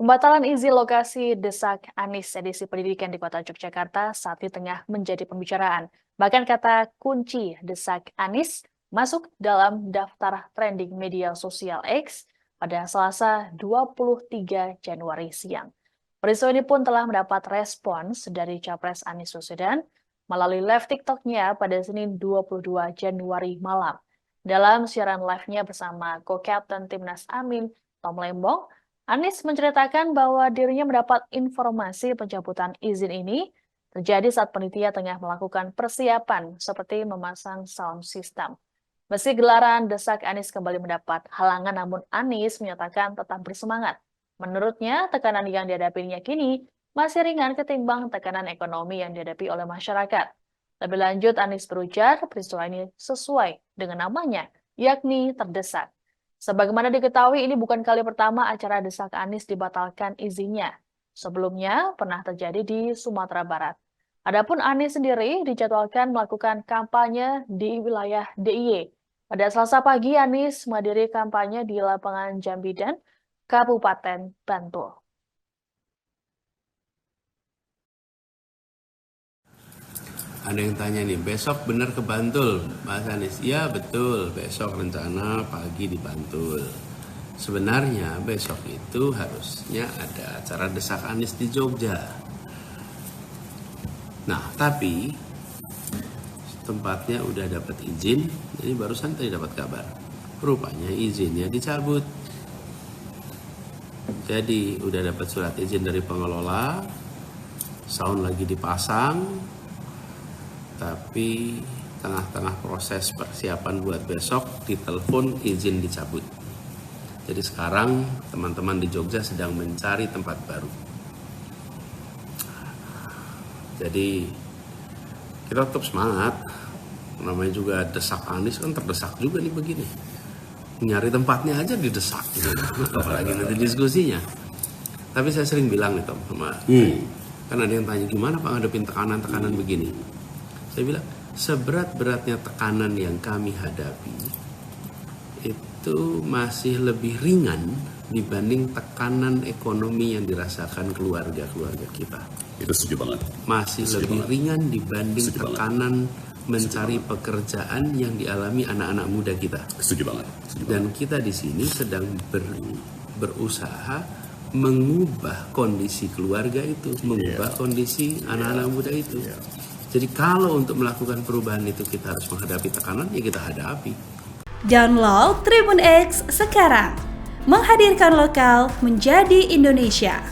Pembatalan izin lokasi Desak Anies edisi pendidikan di Kota Yogyakarta saat ini tengah menjadi pembicaraan. Bahkan kata kunci Desak Anies masuk dalam daftar trending media sosial X pada Selasa 23 Januari siang. Peristiwa ini pun telah mendapat respons dari Capres Anies Baswedan melalui live TikTok-nya pada Senin 22 Januari malam. Dalam siaran live-nya bersama co-captain Timnas Amin, Tom Lembong, Anies menceritakan bahwa dirinya mendapat informasi pencabutan izin ini terjadi saat panitia tengah melakukan persiapan seperti memasang sound system. Meski gelaran Desak Anies kembali mendapat halangan, namun Anies menyatakan tetap bersemangat. Menurutnya, tekanan yang dihadapinya kini masih ringan ketimbang tekanan ekonomi yang dihadapi oleh masyarakat. Lebih lanjut, Anies berujar peristiwa ini sesuai dengan namanya, yakni terdesak. Sebagaimana diketahui, ini bukan kali pertama acara Desak Anies dibatalkan izinnya. Sebelumnya pernah terjadi di Sumatera Barat. Adapun Anies sendiri dijadwalkan melakukan kampanye di wilayah DIY. Pada Selasa pagi, Anies menghadiri kampanye di lapangan Jambidan, Kabupaten Bantul. Ada yang tanya nih, besok benar ke Bantul, Mas Anies? Iya betul, besok rencana pagi di Bantul. Sebenarnya besok itu harusnya ada acara Desak Anies di Jogja. Nah, tapi tempatnya udah dapat izin, jadi barusan tadi dapat kabar. Rupanya izinnya dicabut. Jadi udah dapat surat izin dari pengelola, sound lagi dipasang, tapi tengah-tengah proses persiapan buat besok ditelepon izin dicabut. Jadi sekarang teman-teman di Jogja sedang mencari tempat baru. Jadi kita tetap semangat. Namanya juga Desak Anies kan terdesak juga nih begini. Nyari tempatnya aja didesak gitu. Apalagi nanti diskusinya. Tapi saya sering bilang nih Tom sama kan ada yang tanya gimana Pak ngadepin tekanan-tekanan begini. Saya bilang, seberat-beratnya tekanan yang kami hadapi itu masih lebih ringan dibanding tekanan ekonomi yang dirasakan keluarga-keluarga kita. Itu setuju banget. Masih lebih ringan dibanding tekanan mencari pekerjaan yang dialami anak-anak muda kita. Setuju banget. Dan kita di sini sedang berusaha mengubah kondisi keluarga itu, mengubah kondisi anak-anak muda itu. Jadi kalau untuk melakukan perubahan itu kita harus menghadapi tekanan, ya kita hadapi. Download Tribun X sekarang, menghadirkan lokal menjadi Indonesia.